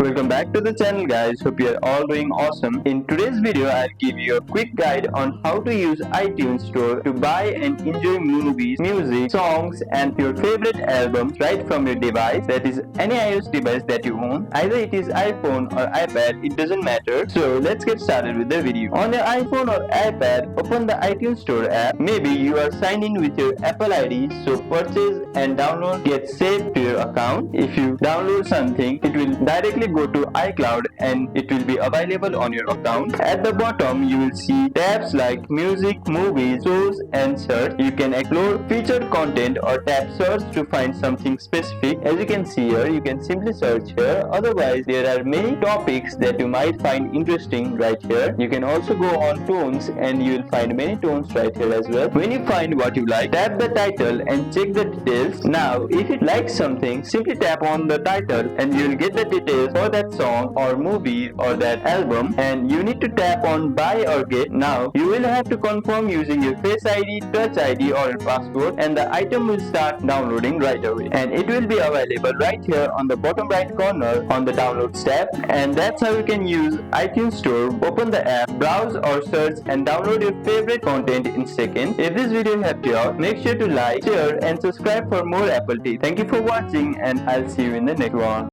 Welcome back to the channel, guys. Hope you are all doing awesome. In today's video, I'll give you a quick guide on how to use iTunes Store to buy and enjoy movies, music, songs and your favorite albums right from your device, that is any iOS device that you own. Either it is iPhone or iPad, it doesn't matter. So let's get started with the video. On your iPhone or iPad, open the iTunes Store app. Maybe you are signed in with your Apple ID, so purchase and download gets saved to your account. If you download something, it will directly go to iCloud and it will be available on your account. At the bottom, you will see tabs like music, movies, shows and search. You can explore featured content or tap search to find something specific. As you can see here, you can simply search here. Otherwise, there are many topics that you might find interesting right here. You can also go on tones and you will find many tones right here as well. When you find what you like, tap the title and check the details. Now, if you like something, simply tap on the title and you will get the details for that song or movie or that album, and you need to tap on buy or get. Now, you will have to confirm using your Face ID, Touch ID or your password, and the item will start downloading right away. And it will be available right here on the bottom right corner on the Downloads tab. And that's how you can use iTunes Store. Open the app, browse or search and download your favorite content in seconds. If this video helped you out, make sure to like, share and subscribe for more Apple tips. Thank you for watching and I'll see you in the next one.